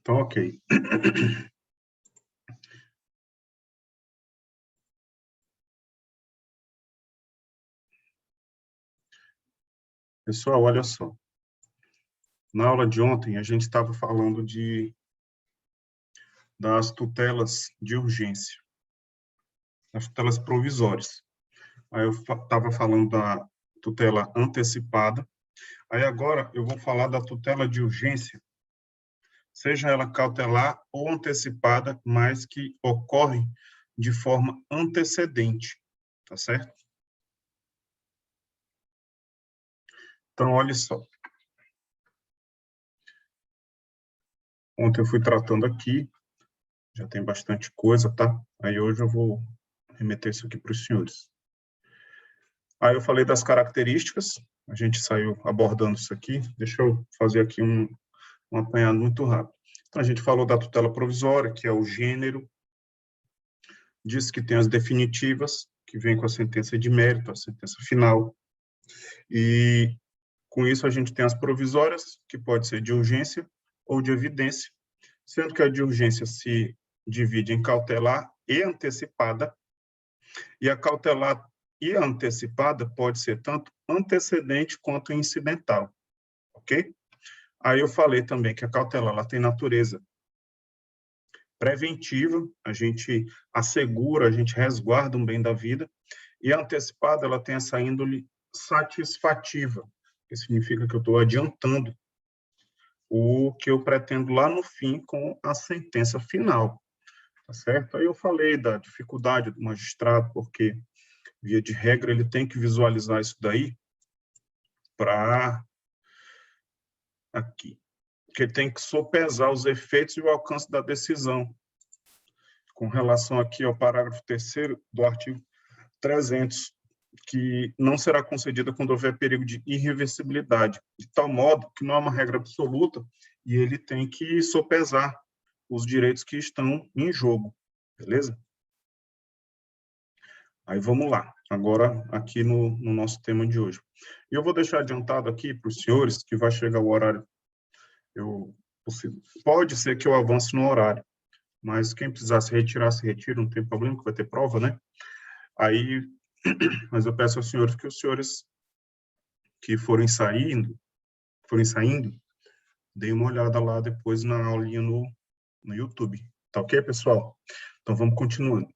Então, ok. Pessoal, olha só. Na aula de ontem, a gente estava falando das tutelas de urgência, das tutelas provisórias. Aí eu estava falando da tutela antecipada. Aí agora eu vou falar da tutela de urgência, seja ela cautelar ou antecipada, mas que ocorre de forma antecedente, tá certo? Então, olha só. Ontem eu fui tratando aqui, já tem bastante coisa, tá? Aí hoje eu vou remeter isso aqui para os senhores. Aí eu falei das características, a gente saiu abordando isso aqui, deixa eu fazer aqui um apanhado muito rápido. Então, a gente falou da tutela provisória, que é o gênero, diz que tem as definitivas, que vem com a sentença de mérito, a sentença final, e com isso a gente tem as provisórias, que pode ser de urgência ou de evidência, sendo que a de urgência se divide em cautelar e antecipada, e a cautelar e a antecipada pode ser tanto antecedente quanto incidental, ok? Aí eu falei também que a cautelar ela tem natureza preventiva, a gente assegura, a gente resguarda um bem da vida, e a antecipada ela tem essa índole satisfativa, que significa que eu estou adiantando o que eu pretendo lá no fim com a sentença final, tá certo? Aí eu falei da dificuldade do magistrado, porque, via de regra, ele tem que visualizar isso daí para aqui, que ele tem que sopesar os efeitos e o alcance da decisão, com relação aqui ao parágrafo 3º do artigo 300, que não será concedida quando houver perigo de irreversibilidade, de tal modo que não é uma regra absoluta e ele tem que sopesar os direitos que estão em jogo, beleza? Aí vamos lá, agora aqui no nosso tema de hoje. E eu vou deixar adiantado aqui para os senhores, que vai chegar o horário, pode ser que eu avance no horário, mas quem precisar se retirar, se retira, não tem problema, que vai ter prova, né? Aí, mas eu peço aos senhores que os senhores que forem saindo, deem uma olhada lá depois na aulinha no YouTube. Tá ok, pessoal? Então, vamos continuando.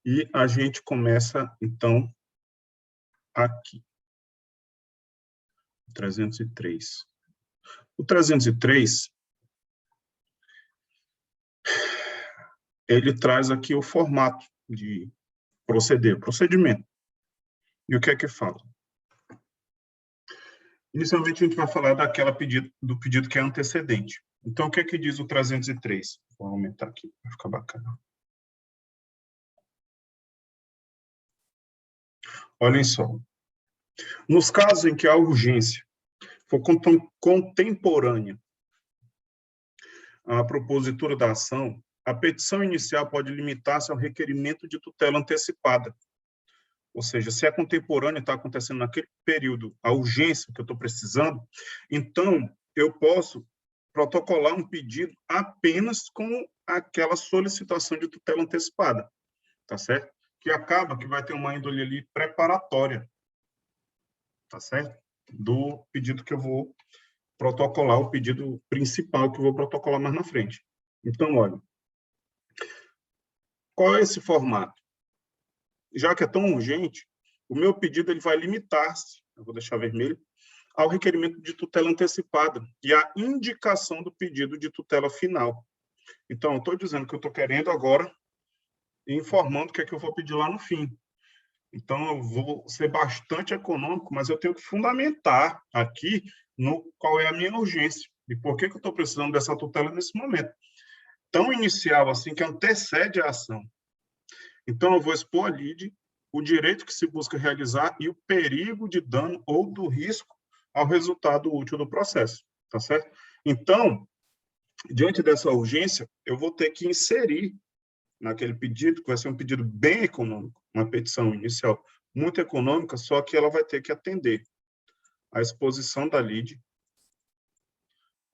E a gente começa, então, aqui. 303. O 303, ele traz aqui o formato de procedimento. E o que é que fala? Inicialmente, a gente vai falar do pedido que é antecedente. Então, o que é que diz o 303? Vou aumentar aqui, para ficar bacana. Olhem só. Nos casos em que a urgência for contemporânea à propositura da ação, a petição inicial pode limitar-se ao requerimento de tutela antecipada. Ou seja, se é contemporânea, está acontecendo naquele período, a urgência que eu estou precisando, então eu posso protocolar um pedido apenas com aquela solicitação de tutela antecipada, tá certo? Que acaba que vai ter uma índole ali preparatória, tá certo? Do pedido que eu vou protocolar, o pedido principal que eu vou protocolar mais na frente. Então, olha, qual é esse formato? Já que é tão urgente, o meu pedido ele vai limitar-se, eu vou deixar vermelho, ao requerimento de tutela antecipada e à indicação do pedido de tutela final. Então, eu estou dizendo que eu estou querendo agora e informando o que é que eu vou pedir lá no fim. Então, eu vou ser bastante econômico, mas eu tenho que fundamentar aqui no qual é a minha urgência e por que eu estou precisando dessa tutela nesse momento. Tão inicial assim, que antecede a ação. Então, eu vou expor a lide, o direito que se busca realizar e o perigo de dano ou do risco ao resultado útil do processo, tá certo? Então, diante dessa urgência, eu vou ter que inserir naquele pedido, que vai ser um pedido bem econômico, uma petição inicial muito econômica, só que ela vai ter que atender a exposição da lide,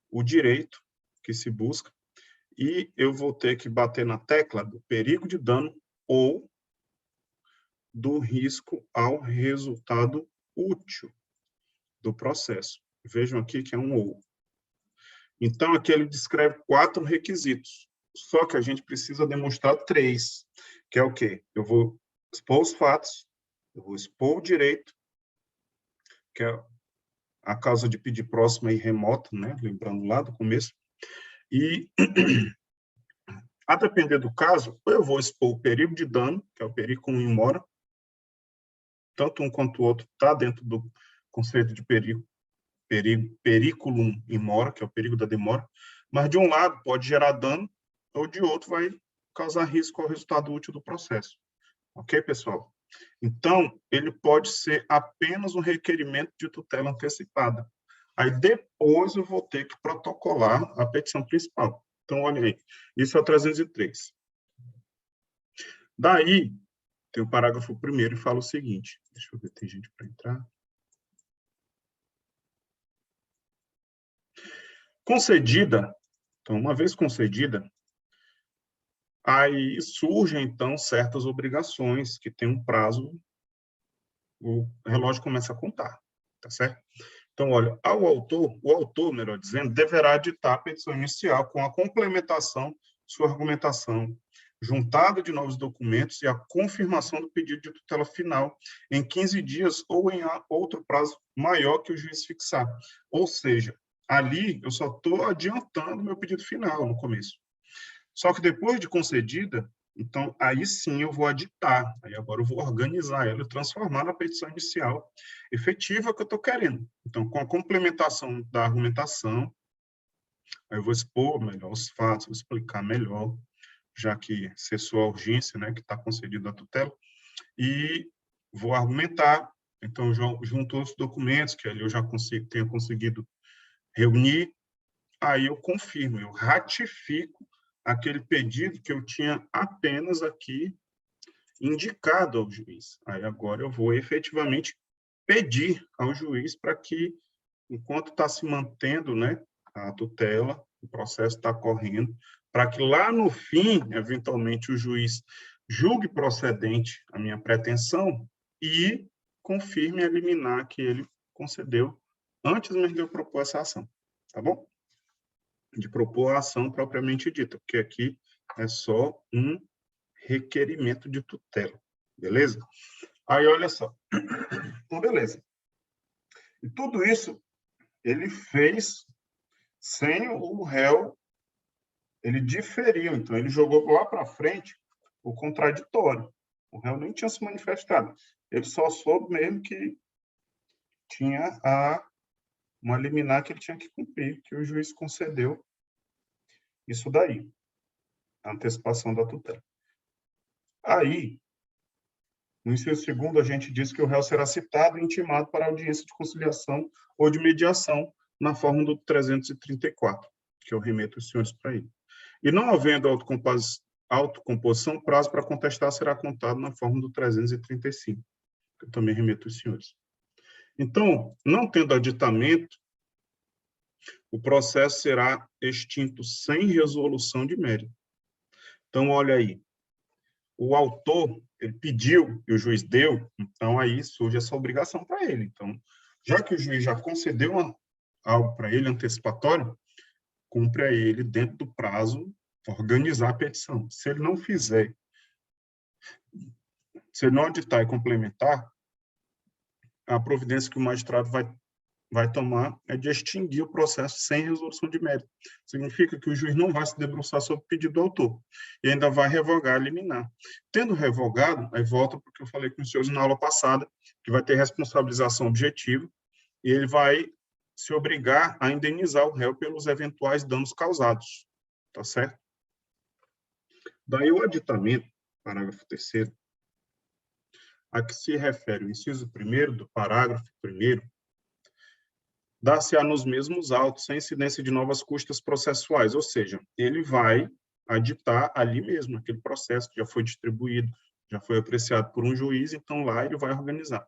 o direito que se busca, e eu vou ter que bater na tecla do perigo de dano ou do risco ao resultado útil do processo. Vejam aqui que é um ou. Então, aqui ele descreve 4 requisitos, só que a gente precisa demonstrar 3, que é o quê? Eu vou expor os fatos, eu vou expor o direito, que é a causa de pedir próxima e remota, né? Lembrando lá do começo, e, a depender do caso, eu vou expor o perigo de dano, que é o periculum in mora, tanto um quanto o outro está dentro do conceito de periculum in mora, que é o perigo da demora, mas de um lado pode gerar dano, ou de outro vai causar risco ao resultado útil do processo. Ok, pessoal? Então, ele pode ser apenas um requerimento de tutela antecipada. Aí, depois, eu vou ter que protocolar a petição principal. Então, olha aí, isso é o 303. Daí, tem o parágrafo 1º e fala o seguinte, deixa eu ver, tem gente para entrar. Concedida, então, uma vez concedida, aí surgem, então, certas obrigações que tem um prazo, o relógio começa a contar, tá certo? Então, olha, o autor, melhor dizendo, deverá editar a petição inicial com a complementação de sua argumentação, juntada de novos documentos e a confirmação do pedido de tutela final em 15 dias ou em outro prazo maior que o juiz fixar. Ou seja, ali eu só estou adiantando meu pedido final no começo. Só que depois de concedida, então aí sim eu vou aditar, aí agora eu vou organizar ela e transformar na petição inicial efetiva que eu estou querendo. Então, com a complementação da argumentação, aí eu vou expor melhor os fatos, vou explicar melhor, já que cessou a urgência, né, que está concedida a tutela, e vou argumentar, então junto os documentos que ali eu já tenho conseguido reunir, aí eu confirmo, eu ratifico aquele pedido que eu tinha apenas aqui indicado ao juiz. Aí agora eu vou efetivamente pedir ao juiz para que, enquanto está se mantendo, né, a tutela, o processo está correndo, para que lá no fim, eventualmente, o juiz julgue procedente a minha pretensão e confirme a liminar que ele concedeu antes mesmo de eu propor essa ação. Tá bom? De propor a ação propriamente dita, porque aqui é só um requerimento de tutela, beleza? Aí, olha só. Então, beleza. E tudo isso ele fez sem o réu, ele diferiu, então ele jogou lá para frente o contraditório. O réu nem tinha se manifestado. Ele só soube mesmo que tinha uma liminar que ele tinha que cumprir, que o juiz concedeu isso daí, a antecipação da tutela. Aí, no inciso 2º, a gente diz que o réu será citado e intimado para audiência de conciliação ou de mediação na forma do 334, que eu remeto os senhores para ele. E não havendo autocomposição, prazo para contestar será contado na forma do 335, que eu também remeto os senhores. Então, não tendo aditamento, o processo será extinto sem resolução de mérito. Então, olha aí, o autor, ele pediu e o juiz deu, então aí surge essa obrigação para ele. Então, já que o juiz já concedeu algo para ele antecipatório, cumpre a ele, dentro do prazo, organizar a petição. Se ele não fizer, se ele não aditar e complementar, a providência que o magistrado vai tomar é de extinguir o processo sem resolução de mérito. Significa que o juiz não vai se debruçar sobre o pedido do autor e ainda vai revogar a liminar. Tendo revogado, aí volta porque eu falei com os senhores na aula passada, que vai ter responsabilização objetiva e ele vai se obrigar a indenizar o réu pelos eventuais danos causados. Tá certo? Daí o aditamento, parágrafo 3º, a que se refere o inciso 1º do parágrafo 1º, dá-se-á nos mesmos autos, sem incidência de novas custas processuais, ou seja, ele vai aditar ali mesmo, aquele processo que já foi distribuído, já foi apreciado por um juiz, então lá ele vai organizar.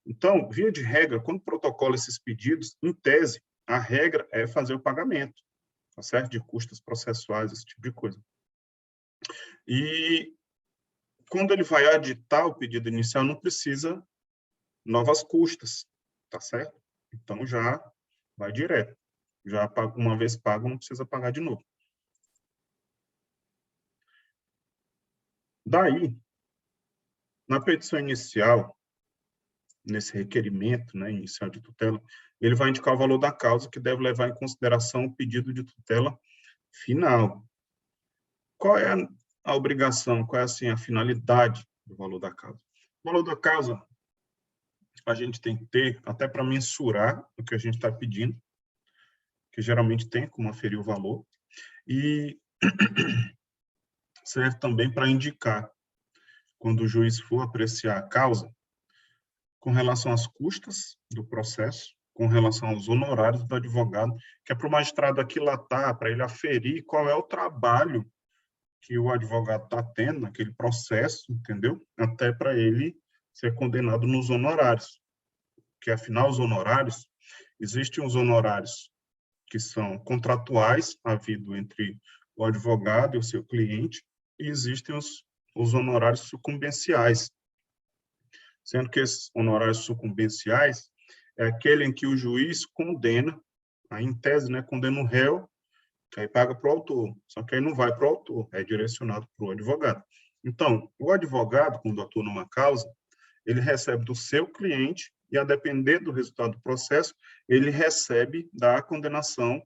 Então, via de regra, quando protocola esses pedidos, em tese, a regra é fazer o pagamento. tá certo? De custas processuais, esse tipo de coisa. E quando ele vai aditar o pedido inicial, não precisa novas custas, tá certo? Então, já vai direto. Já uma vez pago, não precisa pagar de novo. Daí, na petição inicial, nesse requerimento, né, inicial de tutela, ele vai indicar o valor da causa, que deve levar em consideração o pedido de tutela final. Qual é a obrigação, qual é assim, a finalidade do valor da causa? O valor da causa, a gente tem que ter, até para mensurar o que a gente está pedindo, que geralmente tem como aferir o valor, e serve também para indicar, quando o juiz for apreciar a causa, com relação às custas do processo, com relação aos honorários do advogado, que é para o magistrado aquilatar, para ele aferir qual é o trabalho que o advogado está tendo naquele processo, entendeu? Até para ele ser condenado nos honorários. Porque, afinal, os honorários, existem os honorários que são contratuais, havido entre o advogado e o seu cliente, e existem os honorários sucumbenciais, sendo que esses honorários sucumbenciais é aquele em que o juiz condena, aí, em tese, né, condena o réu, que aí paga para o autor, só que aí não vai para o autor, é direcionado para o advogado. Então, o advogado, quando atua numa causa, ele recebe do seu cliente e, a depender do resultado do processo, ele recebe da condenação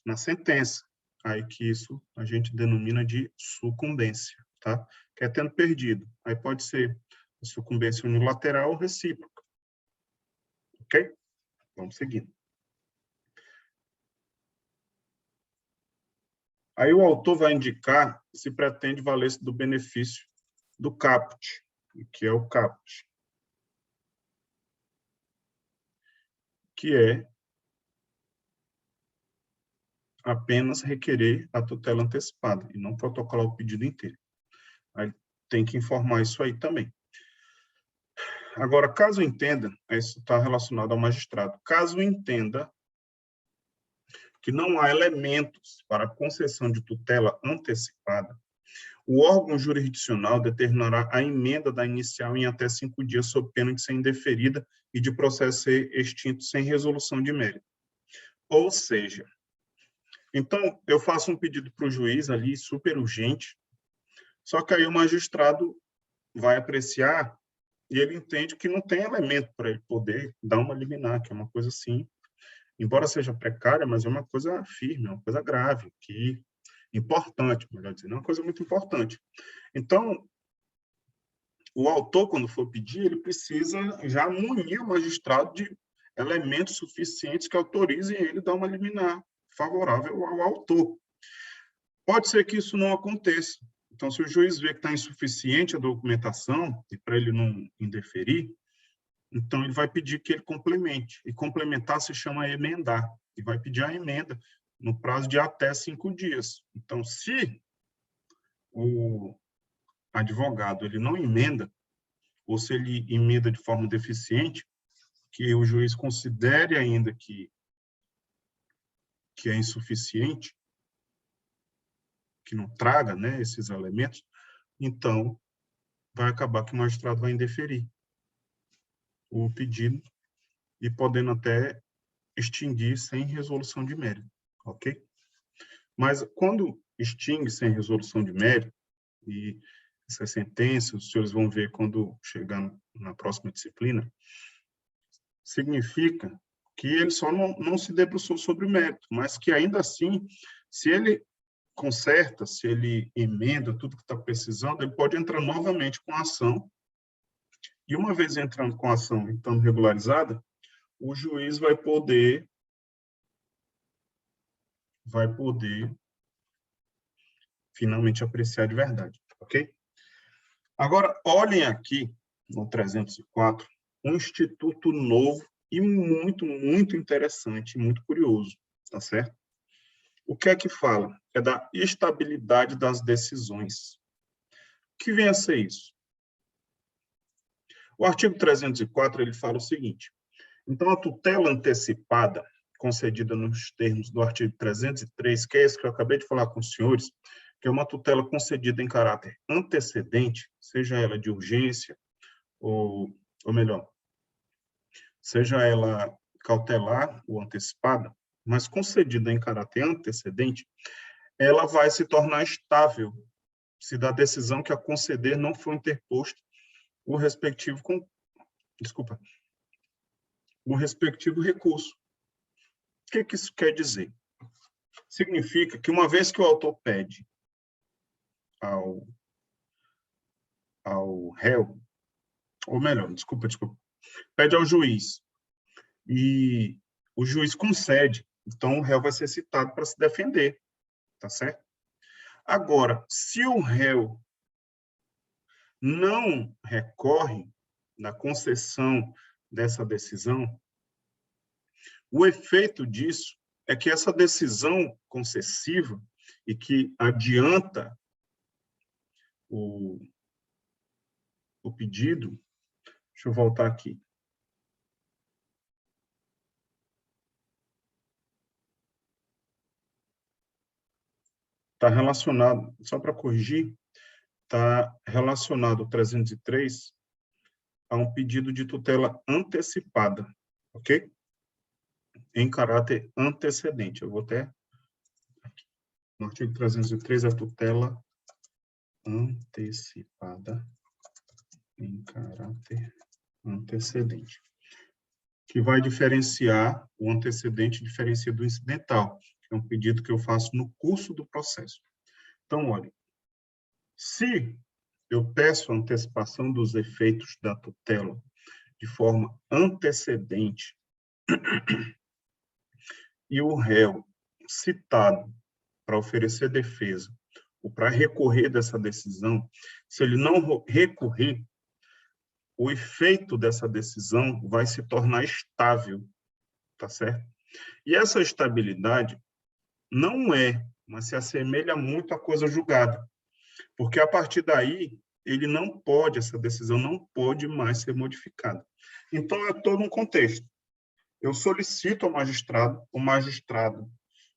na sentença. Aí que isso a gente denomina de sucumbência, tá? Que é tendo perdido. Aí pode ser sucumbência unilateral ou recíproca. Ok? Vamos seguindo. Aí o autor vai indicar se pretende valer-se do benefício do caput, que é o caput, que é apenas requerer a tutela antecipada e não protocolar o pedido inteiro. Aí tem que informar isso aí também. Agora, caso entenda, isso está relacionado ao magistrado, caso entenda que não há elementos para concessão de tutela antecipada, o órgão jurisdicional determinará a emenda da inicial em até 5 dias, sob pena de ser indeferida e de processo ser extinto sem resolução de mérito. Ou seja, então, eu faço um pedido para o juiz ali, super urgente, só que aí o magistrado vai apreciar e ele entende que não tem elemento para ele poder dar uma liminar, que é uma coisa assim, embora seja precária, mas é uma coisa firme, é uma coisa grave, que importante, melhor dizendo, é uma coisa muito importante. Então, o autor, quando for pedir, ele precisa já munir o magistrado de elementos suficientes que autorizem ele a dar uma liminar favorável ao autor. Pode ser que isso não aconteça. Então, se o juiz vê que está insuficiente a documentação, e para ele não indeferir, então ele vai pedir que ele complemente. E complementar se chama emendar. E vai pedir a emenda no prazo de até 5 dias. Então, se o advogado ele não emenda, ou se ele emenda de forma deficiente, que o juiz considere ainda que é insuficiente, que não traga, né, esses elementos, então vai acabar que o magistrado vai indeferir o pedido e podendo até extinguir sem resolução de mérito, ok? Mas quando extingue sem resolução de mérito, e essa sentença, os senhores vão ver quando chegar na próxima disciplina, significa que ele só não se debruçou sobre o mérito, mas que ainda assim, se ele conserta, se ele emenda tudo que está precisando, ele pode entrar novamente com a ação, e uma vez entrando com a ação e estando regularizada, o juiz vai poder finalmente apreciar de verdade, ok? Agora, olhem aqui no 304, um instituto novo e muito, muito interessante, muito curioso, tá certo? O que é que fala? É da estabilidade das decisões. O que vem a ser isso? O artigo 304, ele fala o seguinte: então, a tutela antecipada concedida nos termos do artigo 303, que é esse que eu acabei de falar com os senhores, que é uma tutela concedida em caráter antecedente, seja ela de urgência, ou melhor, seja ela cautelar ou antecipada, mas concedida em caráter antecedente, ela vai se tornar estável se da decisão que a conceder não for interposto o respectivo recurso. O que isso quer dizer? Significa que uma vez que o autor pede ao réu, ou melhor, pede ao juiz, e o juiz concede, então o réu vai ser citado para se defender, tá certo? Agora, se o réu não recorre na concessão dessa decisão, o efeito disso é que essa decisão concessiva e que adianta o pedido, deixa eu voltar aqui. Está relacionado, só para corrigir, está relacionado o 303 a um pedido de tutela antecipada, ok? Em caráter antecedente. Eu vou até... No artigo 303, a tutela antecipada em caráter antecedente, que vai diferenciar, o antecedente diferencia do incidental, que é um pedido que eu faço no curso do processo. Então, olha, se eu peço a antecipação dos efeitos da tutela de forma antecedente e o réu citado para oferecer defesa ou para recorrer dessa decisão, se ele não recorrer, o efeito dessa decisão vai se tornar estável, tá certo? E essa estabilidade não é, mas se assemelha muito à coisa julgada, porque a partir daí ele não pode, essa decisão não pode mais ser modificada. Então é todo um contexto. Eu solicito ao magistrado, o magistrado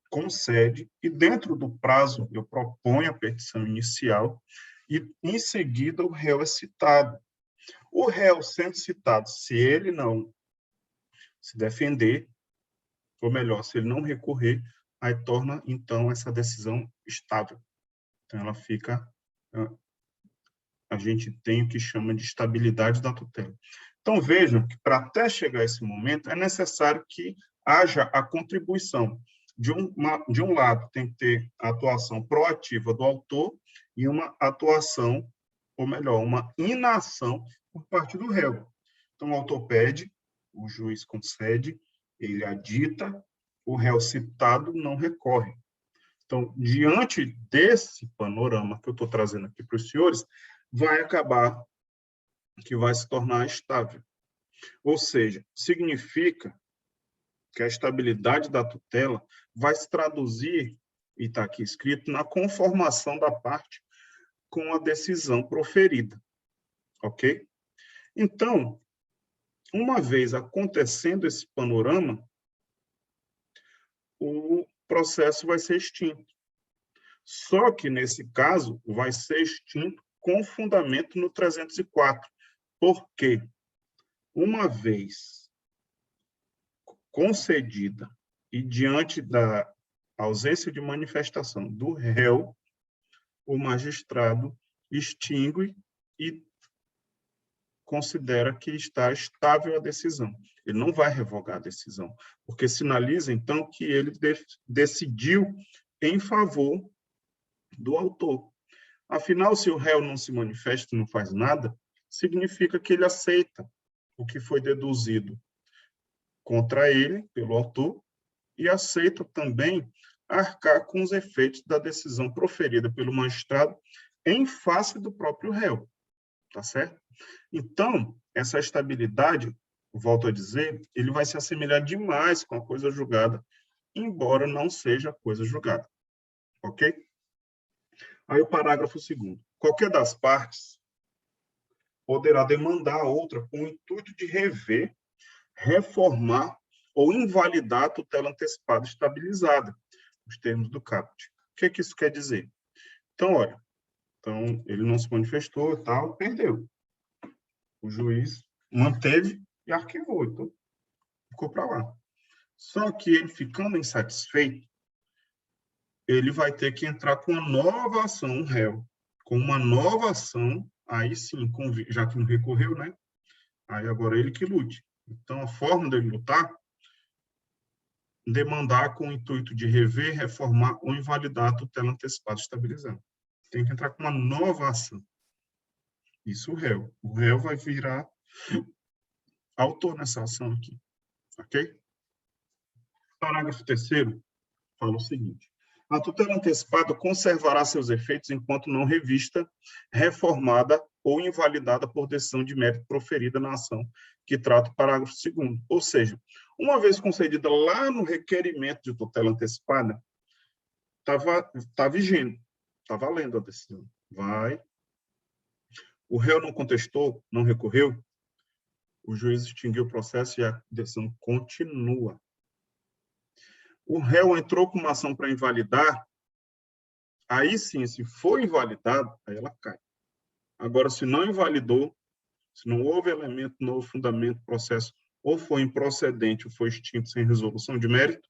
concede e dentro do prazo eu proponho a petição inicial e em seguida o réu é citado. O réu sendo citado, se ele não se defender, ou melhor, se ele não recorrer, aí torna, então, essa decisão estável. Então, ela fica... A gente tem o que chama de estabilidade da tutela. Então, vejam que, para até chegar a esse momento, é necessário que haja a contribuição. De um lado, tem que ter a atuação proativa do autor e uma atuação, ou melhor, uma inação por parte do réu. Então, o autor pede, o juiz concede, ele adita, o réu citado não recorre. Então, diante desse panorama que eu estou trazendo aqui para os senhores, vai acabar que vai se tornar estável. Ou seja, significa que a estabilidade da tutela vai se traduzir, e está aqui escrito, na conformação da parte com a decisão proferida. Ok? Então, uma vez acontecendo esse panorama, o processo vai ser extinto. Só que, nesse caso, vai ser extinto com fundamento no 304. Por quê? Uma vez concedida e diante da ausência de manifestação do réu, o magistrado extingue e considera que está estável a decisão. Ele não vai revogar a decisão, porque sinaliza, então, que ele decidiu em favor do autor. Afinal, se o réu não se manifesta e não faz nada, significa que ele aceita o que foi deduzido contra ele, pelo autor, e aceita também arcar com os efeitos da decisão proferida pelo magistrado em face do próprio réu. Tá certo? Então, essa estabilidade, volto a dizer, ele vai se assemelhar demais com a coisa julgada, embora não seja coisa julgada. Ok? Aí o parágrafo 2º. Qualquer das partes poderá demandar a outra com o intuito de rever, reformar ou invalidar a tutela antecipada estabilizada, nos termos do caput. O que isso quer dizer? Então, olha, ele não se manifestou e tal, perdeu. O juiz manteve e arquivou, então ficou para lá. Só que ele, ficando insatisfeito, ele vai ter que entrar com uma nova ação, um réu, com uma nova ação, aí sim, já que não recorreu, né? Aí agora ele que lute. Então, a forma dele lutar, demandar com o intuito de rever, reformar ou invalidar a tutela antecipada estabilizada. Tem que entrar com uma nova ação. Isso o réu. O réu vai virar autor nessa ação aqui. Ok? Parágrafo 3º fala o seguinte: a tutela antecipada conservará seus efeitos enquanto não revista, reformada ou invalidada por decisão de mérito proferida na ação que trata o parágrafo 2º. Ou seja, uma vez concedida lá no requerimento de tutela antecipada, está vigente, está valendo a decisão. O réu não contestou, não recorreu, o juiz extinguiu o processo e a decisão continua. O réu entrou com uma ação para invalidar, aí sim, se for invalidado, aí ela cai. Agora, se não invalidou, se não houve elemento, novo fundamento, processo, ou foi improcedente, ou foi extinto sem resolução de mérito,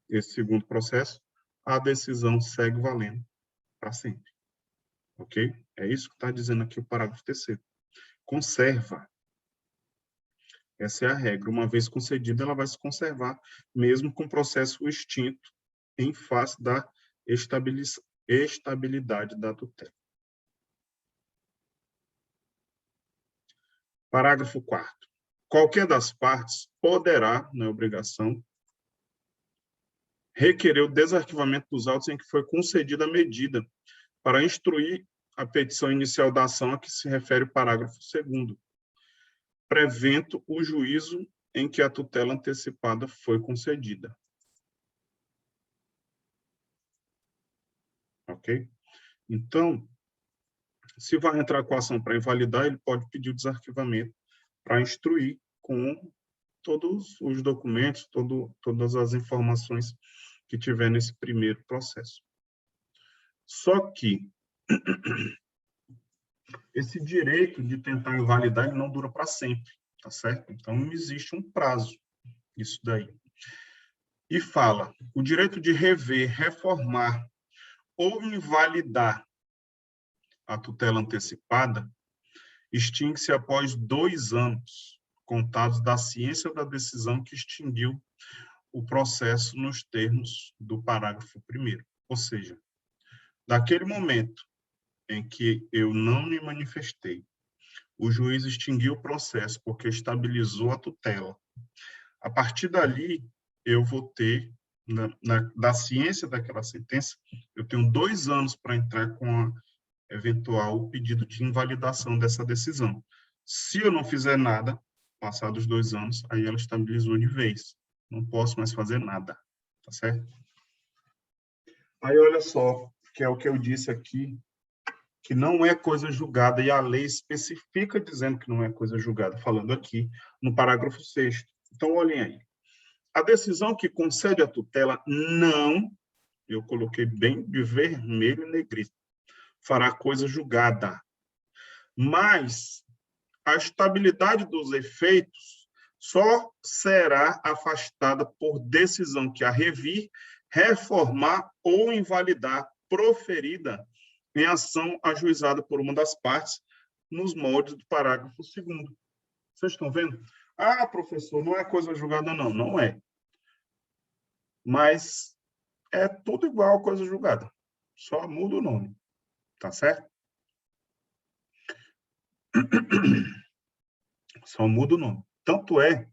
esse segundo processo, a decisão segue valendo para sempre. Ok? É isso que está dizendo aqui o parágrafo 3º. Conserva. Essa é a regra. Uma vez concedida, ela vai se conservar, mesmo com o processo extinto, em face da estabilidade da tutela. Parágrafo 4º. Qualquer das partes poderá, não é obrigação, requerer o desarquivamento dos autos em que foi concedida a medida para instruir a petição inicial da ação a que se refere o parágrafo 2º, prevento o juízo em que a tutela antecipada foi concedida. Ok? Então, se vai entrar com a ação para invalidar, ele pode pedir o desarquivamento para instruir com todos os documentos, todas as informações que tiver nesse primeiro processo. Só que esse direito de tentar invalidar ele não dura para sempre, tá certo? Então, existe um prazo, isso daí. E fala, o direito de rever, reformar ou invalidar a tutela antecipada extingue-se após 2 anos, contados da ciência da decisão que extinguiu o processo nos termos do parágrafo 1º. Ou seja, daquele momento em que eu não me manifestei, o juiz extinguiu o processo porque estabilizou a tutela. A partir dali, eu vou ter, da ciência daquela sentença, eu tenho 2 anos para entrar com a eventual pedido de invalidação dessa decisão. Se eu não fizer nada, passados 2 anos, aí ela estabilizou de vez. Não posso mais fazer nada, tá certo? Aí, olha só, que é o que eu disse aqui, que não é coisa julgada, e a lei especifica dizendo que não é coisa julgada, falando aqui no parágrafo 6º. Então, olhem aí. A decisão que concede a tutela não, eu coloquei bem de vermelho e negrito, fará coisa julgada. Mas a estabilidade dos efeitos só será afastada por decisão que a revir, reformar ou invalidar, proferida em ação ajuizada por uma das partes, nos moldes do parágrafo 2º. Vocês estão vendo? Ah, professor, não é coisa julgada, não. Não é. Mas é tudo igual a coisa julgada. Só muda o nome. Tá certo? Só muda o nome. Tanto é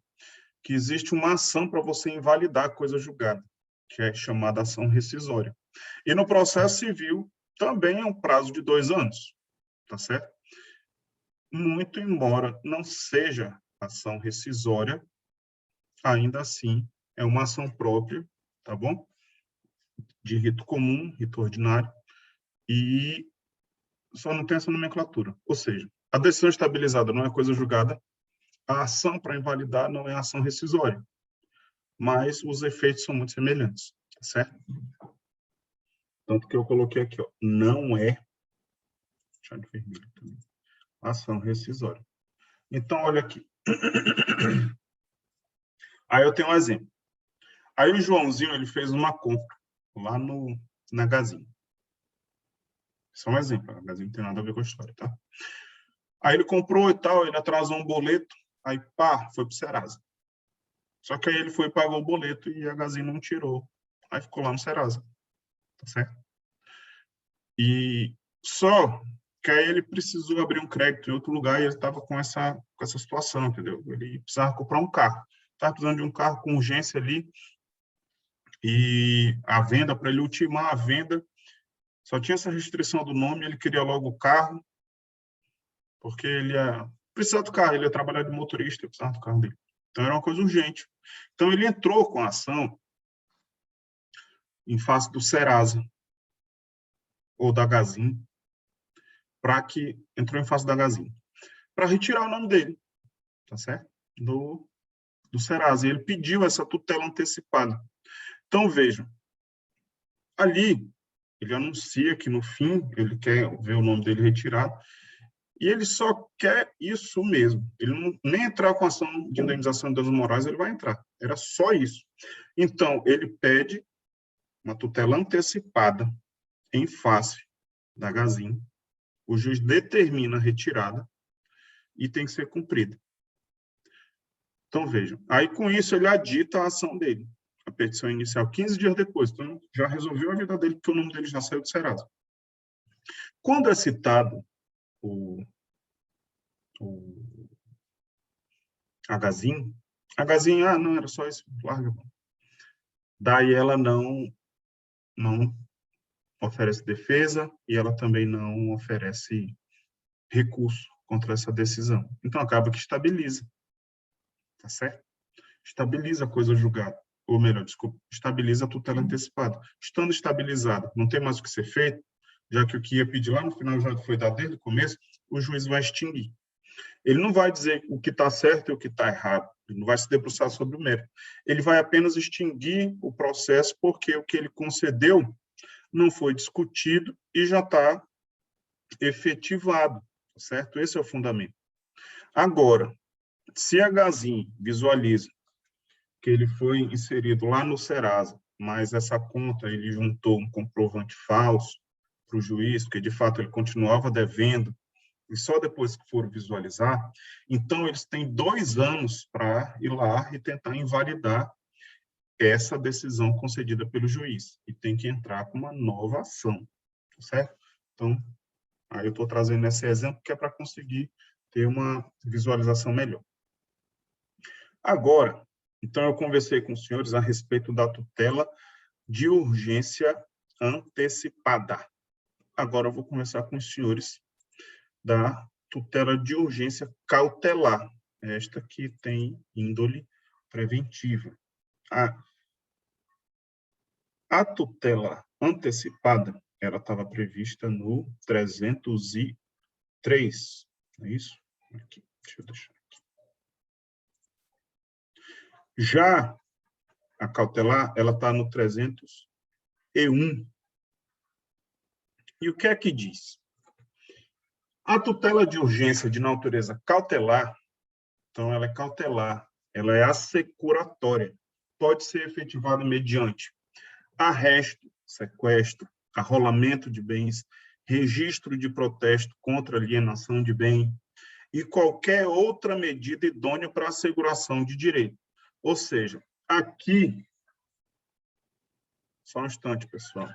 que existe uma ação para você invalidar a coisa julgada, que é chamada ação rescisória. E no processo civil também é um prazo de 2 anos. Tá certo? Muito embora não seja ação rescisória, ainda assim é uma ação própria, tá bom? De rito comum, rito ordinário, e só não tem essa nomenclatura. Ou seja, a decisão estabilizada não é coisa julgada, a ação para invalidar não é ação rescisória. mas os efeitos são muito semelhantes, tá certo? Tanto que eu coloquei aqui, ó, não é, deixa de vermelho também, ação rescisória. Então, olha aqui. Aí eu tenho um exemplo. Aí o Joãozinho, ele fez uma compra lá na Gazin. Isso é um exemplo, a Gazin não tem nada a ver com a história, tá? Aí ele comprou e tal, ele atrasou um boleto, aí pá, foi pro Serasa. Só que aí ele foi e pagou o boleto e a Gazin não tirou. Aí ficou lá no Serasa, tá certo? E só que aí ele precisou abrir um crédito em outro lugar e ele estava com essa situação, entendeu? Ele precisava comprar um carro. Estava precisando de um carro com urgência ali e a venda, para ele ultimar a venda, só tinha essa restrição do nome, ele queria logo o carro, porque ele ia precisar do carro, ele ia trabalhar de motorista, precisava do carro dele. Então era uma coisa urgente. Então ele entrou com a ação em face do Serasa ou da Gazin, entrou em face da Gazin, para retirar o nome dele, tá certo? Do Serasa. E ele pediu essa tutela antecipada. Então, vejam, ali ele anuncia que no fim ele quer ver o nome dele retirado e ele só quer isso mesmo. Ele não nem entrar com ação de indenização de danos morais, ele vai entrar. Era só isso. Então, ele pede uma tutela antecipada em face da Gazin. O juiz determina a retirada e tem que ser cumprida. Então, vejam. Aí, com isso, ele adita a ação dele. A petição inicial 15 dias depois. Então, já resolveu a vida dele, porque o nome dele já saiu do Serasa. Quando é citado o a Gazin, não, era só isso, larga. Daí ela não oferece defesa e ela também não oferece recurso contra essa decisão. Então, acaba que estabiliza, tá certo? Estabiliza a coisa julgada, ou melhor, desculpa, estabiliza a tutela antecipada. Estando estabilizada, não tem mais o que ser feito, já que o que ia pedir lá no final já foi dado desde o começo, o juiz vai extinguir. Ele não vai dizer o que está certo e o que está errado, ele não vai se debruçar sobre o mérito. Ele vai apenas extinguir o processo porque o que ele concedeu não foi discutido e já está efetivado, certo? Esse é o fundamento. Agora, se a Gazin visualiza que ele foi inserido lá no Serasa, mas essa conta ele juntou um comprovante falso para o juiz, porque de fato ele continuava devendo, e só depois que foram visualizar, então eles têm 2 anos para ir lá e tentar invalidar essa decisão concedida pelo juiz, e tem que entrar com uma nova ação, certo? Então, aí eu estou trazendo esse exemplo que é para conseguir ter uma visualização melhor. Agora, então eu conversei com os senhores a respeito da tutela de urgência antecipada. Agora eu vou conversar com os senhores da tutela de urgência cautelar, esta que tem índole preventiva. A tutela antecipada, ela estava prevista no 303, não é isso? Aqui, deixa eu deixar aqui. Já a cautelar, ela está no 301. E o que é que diz? A tutela de urgência de natureza cautelar, então ela é cautelar, ela é assecuratória, pode ser efetivada mediante arresto, sequestro, arrolamento de bens, registro de protesto contra alienação de bem e qualquer outra medida idônea para asseguração de direito. Ou seja, aqui, só um instante, pessoal.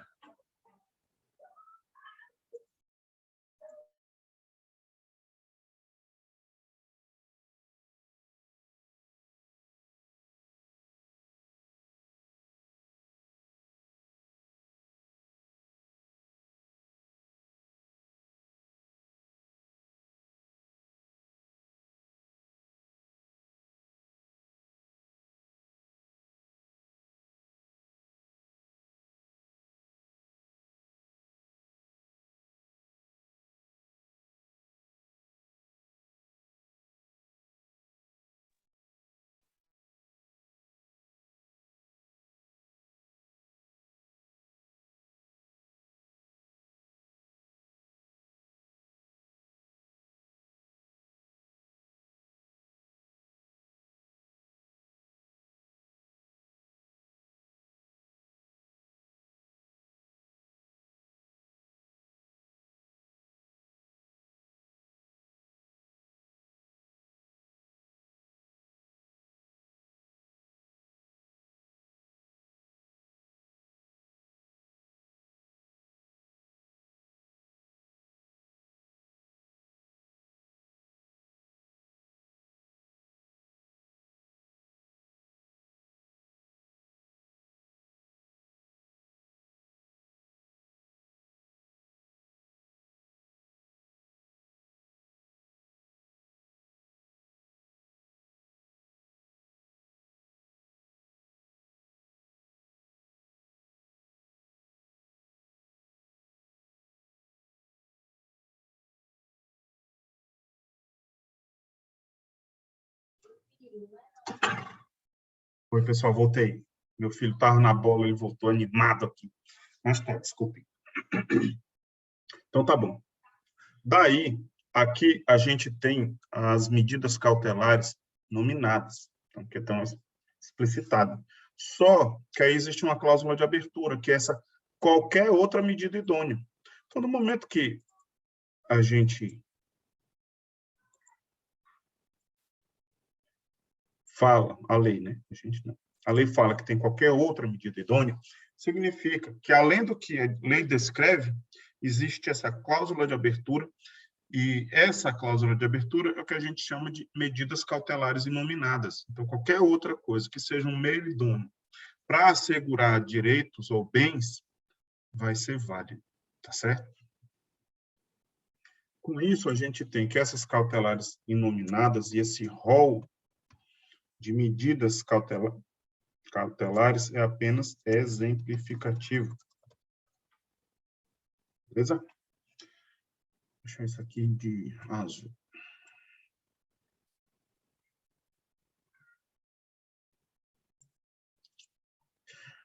Oi, pessoal, voltei. Meu filho estava na bola, ele voltou animado aqui. Mas tá, desculpe. Então, tá bom. Daí, aqui a gente tem as medidas cautelares nominadas, então, que estão explicitadas. Só que aí existe uma cláusula de abertura, que é essa qualquer outra medida idônea. Então, no momento que a gente fala, a lei, né? A lei fala que tem qualquer outra medida idônea, significa que, além do que a lei descreve, existe essa cláusula de abertura, e essa cláusula de abertura é o que a gente chama de medidas cautelares inominadas. Então, qualquer outra coisa que seja um meio idôneo para assegurar direitos ou bens, vai ser válido, tá certo? Com isso, a gente tem que essas cautelares inominadas e esse rol de medidas cautelares é apenas exemplificativo. Beleza? Vou deixar isso aqui de azul.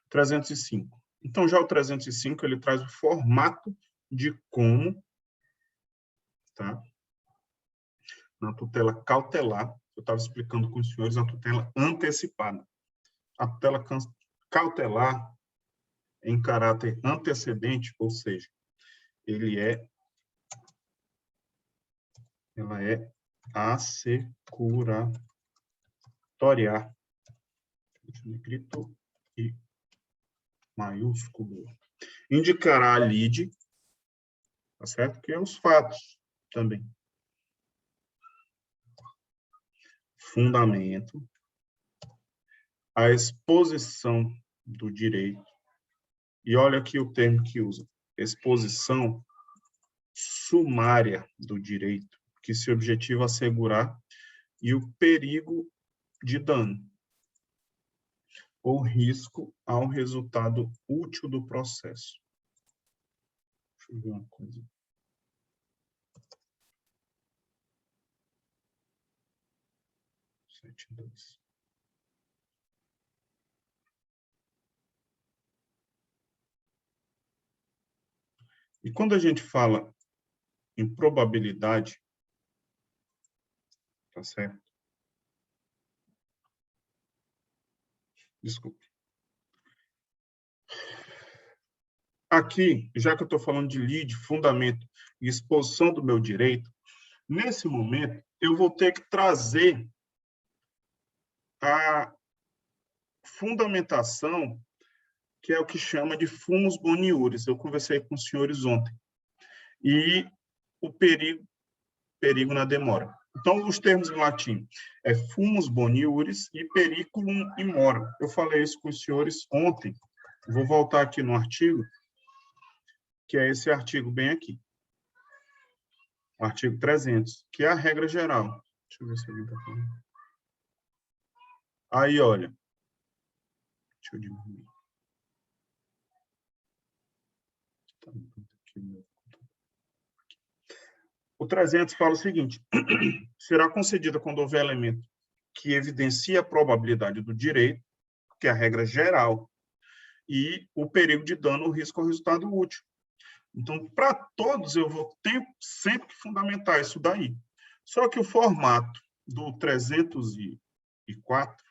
O 305. Então, já o 305, ele traz o formato de como, tá? Na tutela cautelar, eu estava explicando com os senhores a tutela antecipada. A tutela cautelar em caráter antecedente, ou seja, ela é assecuratória. Negrito e maiúsculo. Indicará a lide, tá certo? Que é os fatos também. Fundamento, a exposição do direito. E olha aqui o termo que usa. Exposição sumária do direito, que se objetiva assegurar, e o perigo de dano, ou risco ao resultado útil do processo. Deixa eu ver uma coisa. E quando a gente fala em probabilidade, tá certo? Desculpe. Aqui, já que eu estou falando de lide, fundamento e exposição do meu direito, nesse momento, eu vou ter que trazer a fundamentação, que é o que chama de fumus boniuris. Eu conversei com os senhores ontem. E o perigo na demora. Então, os termos em latim é fumus boniuris e periculum in mora. Eu falei isso com os senhores ontem. Vou voltar aqui no artigo, que é esse artigo bem aqui. O artigo 300, que é a regra geral. Deixa eu ver se alguém está falando. Aí, olha. Deixa eu diminuir. O 300 fala o seguinte: será concedida quando houver elemento que evidencia a probabilidade do direito, que é a regra geral, e o perigo de dano ou risco ao resultado útil. Então, para todos, eu vou ter sempre que fundamentar isso daí. Só que o formato do 304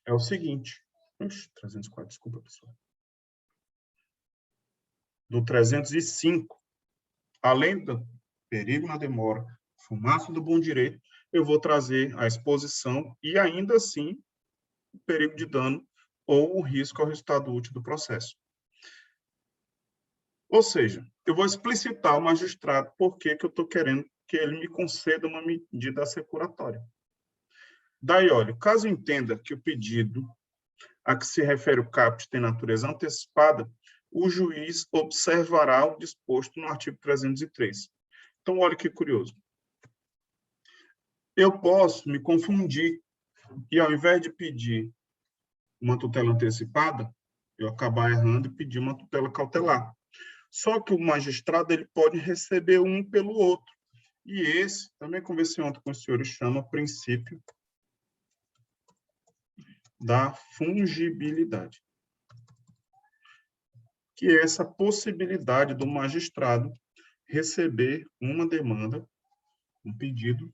é o seguinte. 304, desculpa, pessoal. Do 305, além do perigo na demora, fumaça do bom direito, eu vou trazer a exposição e, ainda assim, o perigo de dano ou o risco ao resultado útil do processo. Ou seja, eu vou explicitar ao magistrado por que eu estou querendo que ele me conceda uma medida assecuratória. Daí, olha, caso entenda que o pedido a que se refere o caput tem natureza antecipada, o juiz observará o disposto no artigo 303. Então, olha que curioso. Eu posso me confundir e, ao invés de pedir uma tutela antecipada, eu acabar errando e pedir uma tutela cautelar. Só que o magistrado ele pode receber um pelo outro. E esse, também conversei ontem com os senhores, chama princípio da fungibilidade, que é essa possibilidade do magistrado receber uma demanda, um pedido,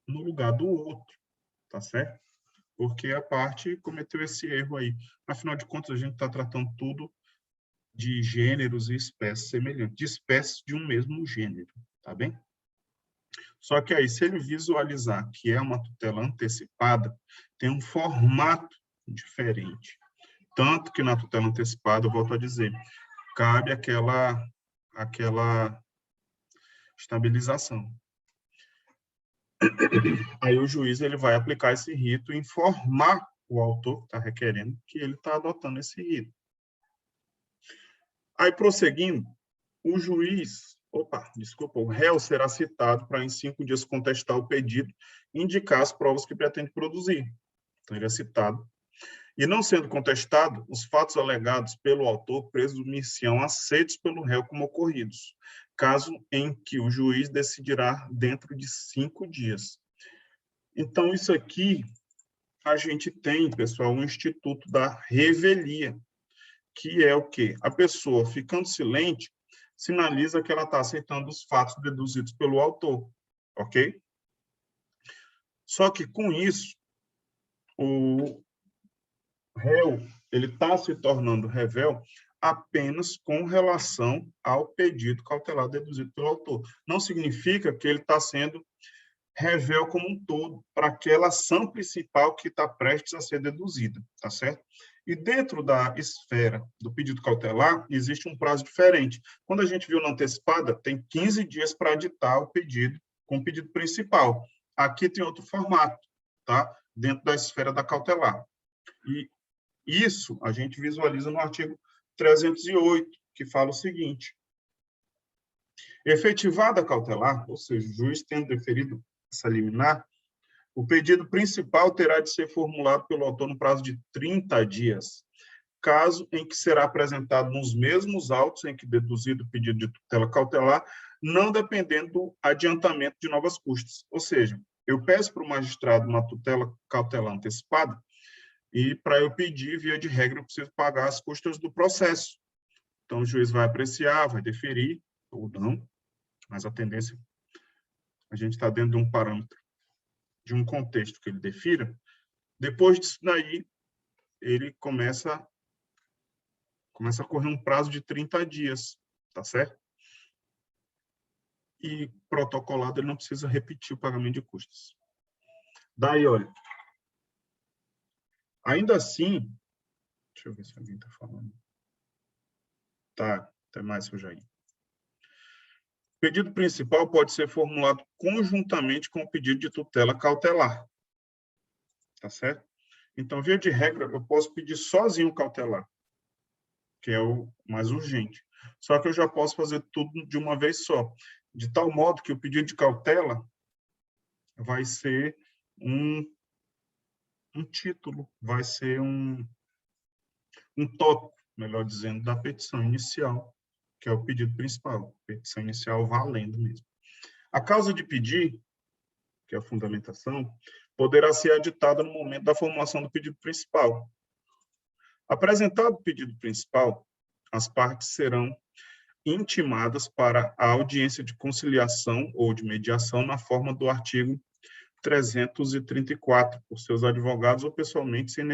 no lugar do outro, tá certo? Porque a parte cometeu esse erro aí. Afinal de contas, a gente está tratando tudo de gêneros e espécies semelhantes, de espécies de um mesmo gênero, tá bem? Só que aí, se ele visualizar que é uma tutela antecipada, tem um formato diferente. Tanto que na tutela antecipada, eu volto a dizer, cabe aquela estabilização. Aí o juiz ele vai aplicar esse rito e informar o autor que está requerendo que ele está adotando esse rito. Aí, prosseguindo, o réu será citado para, em 5 dias, contestar o pedido e indicar as provas que pretende produzir. Então, ele é citado. E, não sendo contestado, os fatos alegados pelo autor presumir-se-ão aceitos pelo réu como ocorridos, caso em que o juiz decidirá dentro de 5 dias. Então, isso aqui, a gente tem, pessoal, um instituto da revelia, que é o quê? A pessoa, ficando silente, sinaliza que ela está aceitando os fatos deduzidos pelo autor, ok? Só que, com isso, o réu ele está se tornando revel apenas com relação ao pedido cautelar deduzido pelo autor. Não significa que ele está sendo revel como um todo para aquela ação principal que está prestes a ser deduzida, tá certo? E dentro da esfera do pedido cautelar, existe um prazo diferente. Quando a gente viu na antecipada, tem 15 dias para aditar o pedido com o pedido principal. Aqui tem outro formato, tá? Dentro da esfera da cautelar. E isso a gente visualiza no artigo 308, que fala o seguinte: efetivada a cautelar, ou seja, o juiz tendo deferido essa liminar, o pedido principal terá de ser formulado pelo autor no prazo de 30 dias, caso em que será apresentado nos mesmos autos em que deduzido o pedido de tutela cautelar, não dependendo do adiantamento de novas custas. Ou seja, eu peço para o magistrado uma tutela cautelar antecipada e, para eu pedir, via de regra, eu preciso pagar as custas do processo. Então, o juiz vai apreciar, vai deferir, ou não, mas a tendência, a gente está dentro de um parâmetro, de um contexto que ele defira. Depois disso daí, ele começa a correr um prazo de 30 dias, tá certo? E protocolado, ele não precisa repetir o pagamento de custas. Daí, olha, ainda assim, deixa eu ver se alguém está falando. Tá, até mais, seu Jair. O pedido principal pode ser formulado conjuntamente com o pedido de tutela cautelar, tá certo? Então, via de regra, eu posso pedir sozinho o cautelar, que é o mais urgente. Só que eu já posso fazer tudo de uma vez só, de tal modo que o pedido de cautela vai ser um título, vai ser um tópico, melhor dizendo, da petição inicial, que é o pedido principal, petição inicial valendo mesmo. A causa de pedir, que é a fundamentação, poderá ser aditada no momento da formulação do pedido principal. Apresentado o pedido principal, as partes serão intimadas para a audiência de conciliação ou de mediação na forma do artigo 334, por seus advogados ou pessoalmente, sem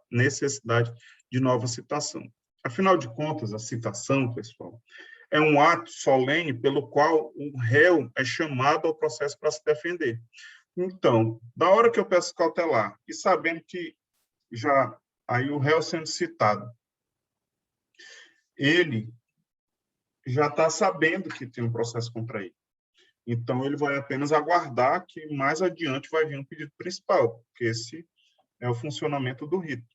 necessidade de nova citação. Afinal de contas, a citação, pessoal, é um ato solene pelo qual o réu é chamado ao processo para se defender. Então, da hora que eu peço cautelar, e sabendo que já aí o réu sendo citado, ele já está sabendo que tem um processo contra ele. Então, ele vai apenas aguardar que mais adiante vai vir um pedido principal, porque esse é o funcionamento do rito.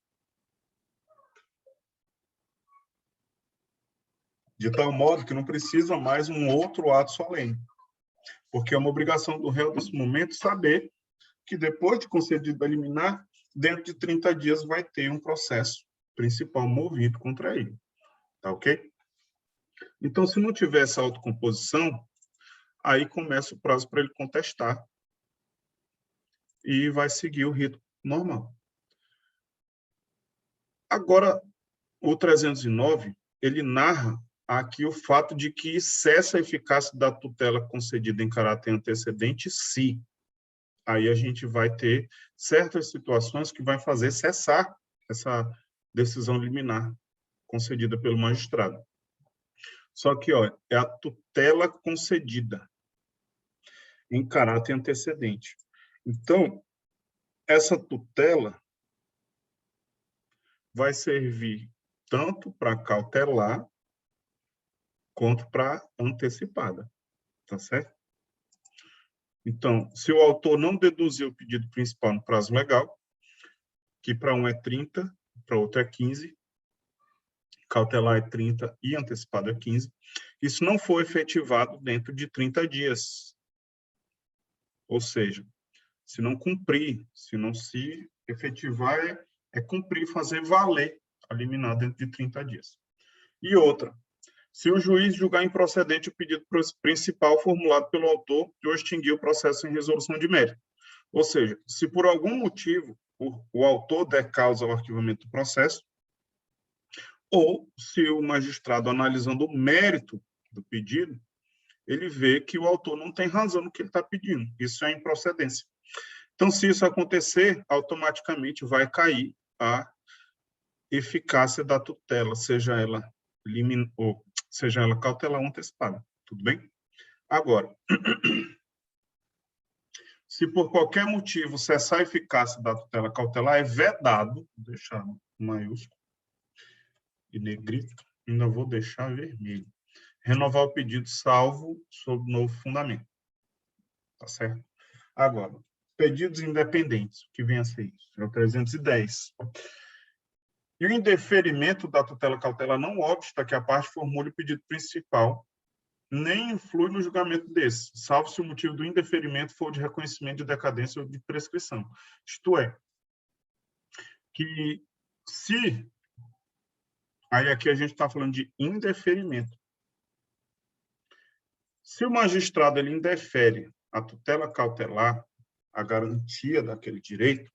De tal modo que não precisa mais um outro ato solene, porque é uma obrigação do réu, nesse momento, saber que depois de concedido a liminar, dentro de 30 dias vai ter um processo principal movido contra ele. Tá ok? Então, se não tiver essa autocomposição, aí começa o prazo para ele contestar e vai seguir o rito normal. Agora, o 309, ele narra aqui o fato de que cessa a eficácia da tutela concedida em caráter antecedente se. Aí a gente vai ter certas situações que vai fazer cessar essa decisão liminar concedida pelo magistrado. Só que, ó, é a tutela concedida em caráter antecedente. Então, essa tutela vai servir tanto para cautelar quanto para antecipada, tá certo? Então, se o autor não deduzir o pedido principal no prazo legal, que para um é 30, para outro é 15, cautelar é 30 e antecipado é 15, isso não foi efetivado dentro de 30 dias. Ou seja, se não cumprir, se não se efetivar, é cumprir, fazer valer a liminar dentro de 30 dias. E outra, se o juiz julgar improcedente o pedido principal formulado pelo autor ou extinguir o processo em resolução de mérito. Ou seja, se por algum motivo o autor der causa ao arquivamento do processo, ou se o magistrado, analisando o mérito do pedido, ele vê que o autor não tem razão no que ele está pedindo. Isso é improcedência. Então, se isso acontecer, automaticamente vai cair a eficácia da tutela, seja ela cautelar ou antecipada. Tudo bem? Agora, se por qualquer motivo cessar a eficácia da tutela cautelar, é vedado, vou deixar maiúsculo e negrito, ainda vou deixar vermelho, renovar o pedido salvo sob novo fundamento. Tá certo? Agora, pedidos independentes, o que vem a ser isso? É o 310. E o indeferimento da tutela cautelar não obsta que a parte formule o pedido principal, nem influi no julgamento desse, salvo se o motivo do indeferimento for de reconhecimento de decadência ou de prescrição. Isto é, que se... Aí aqui a gente está falando de indeferimento. Se o magistrado ele indefere a tutela cautelar, a garantia daquele direito,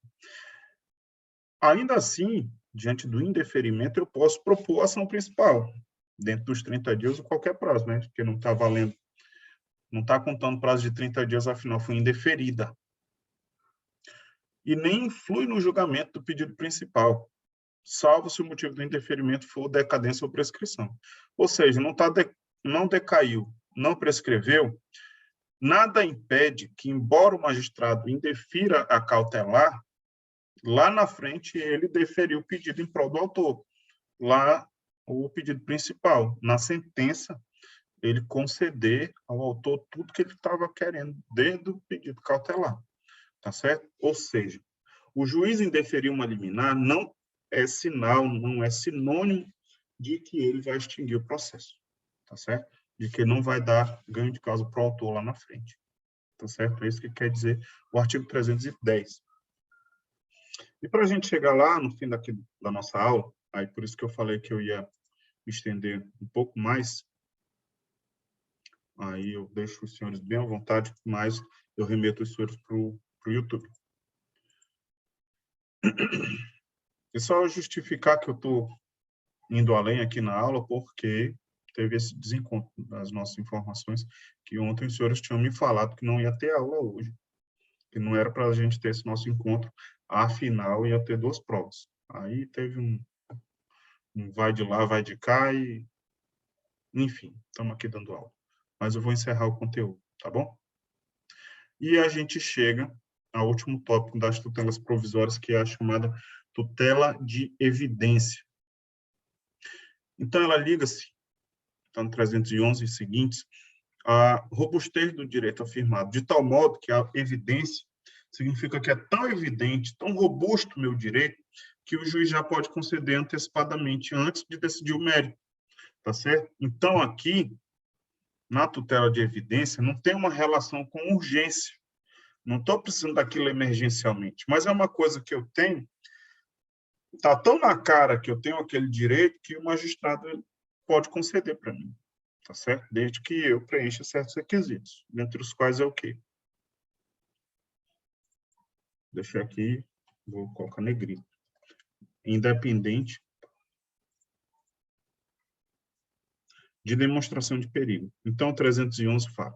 ainda assim, diante do indeferimento, eu posso propor a ação principal, dentro dos 30 dias ou qualquer prazo, né? Porque não está valendo, não está contando prazo de 30 dias, afinal, foi indeferida. E nem influi no julgamento do pedido principal, salvo se o motivo do indeferimento for decadência ou prescrição. Ou seja, não decaiu, não prescreveu, nada impede que, embora o magistrado indefira a cautelar, lá na frente ele deferiu o pedido em prol do autor. Lá, o pedido principal. Na sentença, ele conceder ao autor tudo que ele estava querendo, desde o pedido cautelar. Tá certo? Ou seja, o juiz indeferir uma liminar não é sinal, não é sinônimo de que ele vai extinguir o processo. Tá certo? De que não vai dar ganho de causa para o autor lá na frente. Tá certo? É isso que quer dizer o artigo 310. E para a gente chegar lá no fim da nossa aula, aí por isso que eu falei que eu ia me estender um pouco mais, aí eu deixo os senhores bem à vontade, mas eu remeto os senhores para o YouTube. É só justificar que eu estou indo além aqui na aula, porque teve esse desencontro das nossas informações, que ontem os senhores tinham me falado que não ia ter aula hoje, que não era para a gente ter esse nosso encontro, afinal ia ter 2 provas. Aí teve um vai de lá, vai de cá e... Enfim, estamos aqui dando aula. Mas eu vou encerrar o conteúdo, tá bom? E a gente chega ao último tópico das tutelas provisórias, que é a chamada tutela de evidência. Então, ela liga-se, está no 311 e seguintes, a robustez do direito afirmado, de tal modo que a evidência significa que é tão evidente, tão robusto o meu direito, que o juiz já pode conceder antecipadamente, antes de decidir o mérito. Tá certo? Então, aqui, na tutela de evidência, não tem uma relação com urgência. Não estou precisando daquilo emergencialmente, mas é uma coisa que eu tenho, está tão na cara que eu tenho aquele direito que o magistrado pode conceder para mim. tá certo? Desde que eu preencha certos requisitos, dentre os quais é o quê? Deixa aqui, vou colocar negrito. Independente de demonstração de perigo. Então, o 311 fala: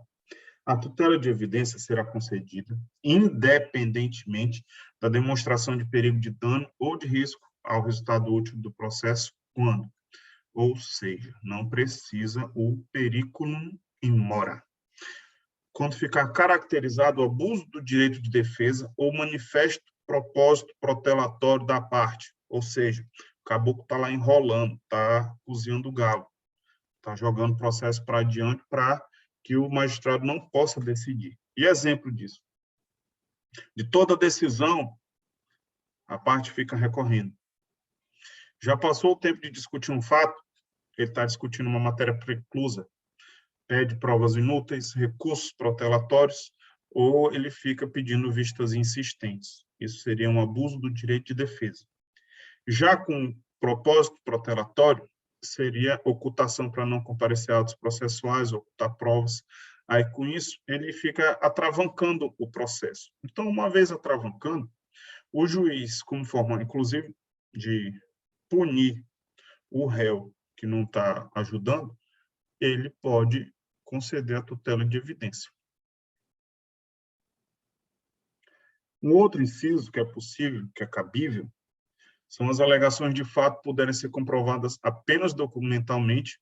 a tutela de evidência será concedida independentemente da demonstração de perigo de dano ou de risco ao resultado útil do processo, quando, ou seja, não precisa o periculum in mora, quando ficar caracterizado o abuso do direito de defesa ou manifesto propósito protelatório da parte, ou seja, o caboclo está lá enrolando, está cozinhando o galo, está jogando o processo para adiante para que o magistrado não possa decidir. E exemplo disso, de toda decisão, a parte fica recorrendo. Já passou o tempo de discutir um fato, ele está discutindo uma matéria preclusa, pede provas inúteis, recursos protelatórios, ou ele fica pedindo vistas insistentes. Isso seria um abuso do direito de defesa. Já com propósito protelatório, seria ocultação para não comparecer a atos processuais, ocultar provas. Aí, com isso, ele fica atravancando o processo. Então, uma vez atravancando, o juiz, como forma, inclusive, de punir o réu que não está ajudando, ele pode conceder a tutela de evidência. Um outro inciso que é possível, que é cabível, são as alegações de fato poderem ser comprovadas apenas documentalmente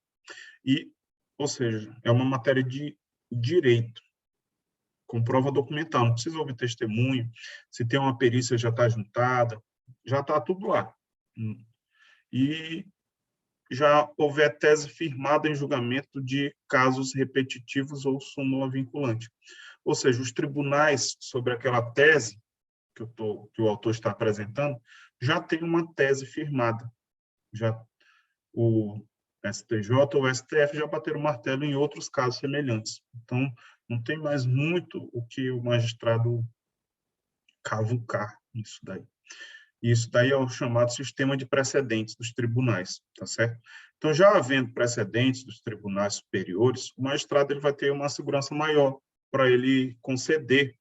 e, ou seja, é uma matéria de direito, com prova documental, não precisa ouvir testemunho, se tem uma perícia já está juntada, já está tudo lá. E já houver tese firmada em julgamento de casos repetitivos ou súmula vinculante. Ou seja, os tribunais sobre aquela tese que o autor está apresentando já tem uma tese firmada. Já o STJ ou o STF já bateram o martelo em outros casos semelhantes. Então, não tem mais muito o que o magistrado cavucar nisso daí. E isso daí é o chamado sistema de precedentes dos tribunais, tá certo? Então, já havendo precedentes dos tribunais superiores, o magistrado ele vai ter uma segurança maior para ele conceder,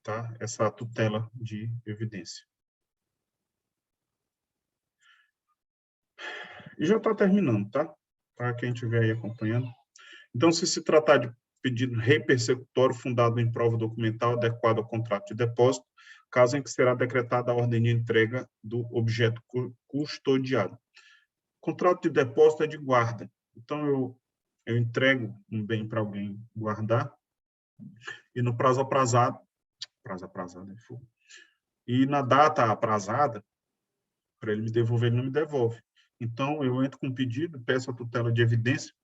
tá, essa tutela de evidência. E já está terminando, tá? Para quem estiver aí acompanhando. Então, se tratar de pedido repersecutório fundado em prova documental adequada ao contrato de depósito, caso em que será decretada a ordem de entrega do objeto custodiado. Contrato de depósito é de guarda. Então, eu entrego um bem para alguém guardar e no prazo aprazado, e na data aprazada, para ele me devolver, ele não me devolve. Então, eu entro com um pedido, peço a tutela de evidência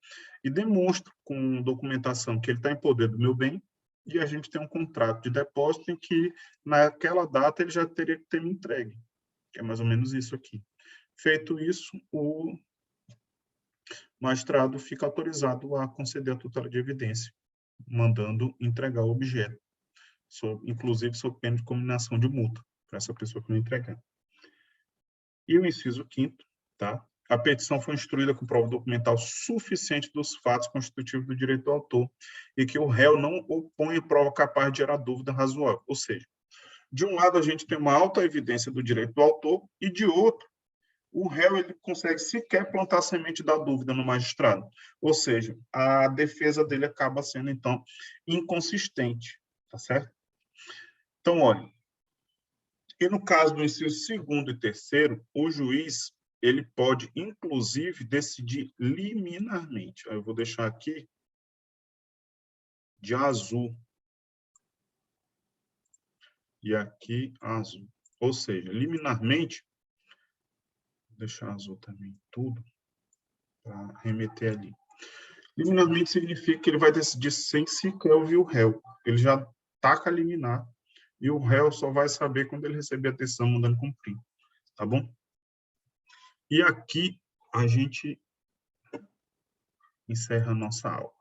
e demonstro com documentação que ele está em poder do meu bem e a gente tem um contrato de depósito em que, naquela data, ele já teria que ter me entregue, que é mais ou menos isso aqui. Feito isso, o magistrado fica autorizado a conceder a tutela de evidência, mandando entregar o objeto, inclusive sob pena de cominação de multa, para essa pessoa que não entregar. E o inciso 5º, tá? A petição foi instruída com prova documental suficiente dos fatos constitutivos do direito do autor e que o réu não opõe prova capaz de gerar dúvida razoável. Ou seja, de um lado a gente tem uma alta evidência do direito do autor e de outro, o réu ele consegue sequer plantar a semente da dúvida no magistrado. Ou seja, a defesa dele acaba sendo, então, inconsistente, tá certo? Então, olha, e no caso do inciso 2º e 3º, o juiz ele pode, inclusive, decidir liminarmente. Eu vou deixar aqui de azul. E aqui azul. Ou seja, liminarmente, vou deixar azul também tudo, para remeter ali. Liminarmente significa que ele vai decidir sem sequer ouvir o réu. Ele já taca a liminar e o réu só vai saber quando ele receber a decisão mandando cumprir. Tá bom? E aqui a gente encerra a nossa aula.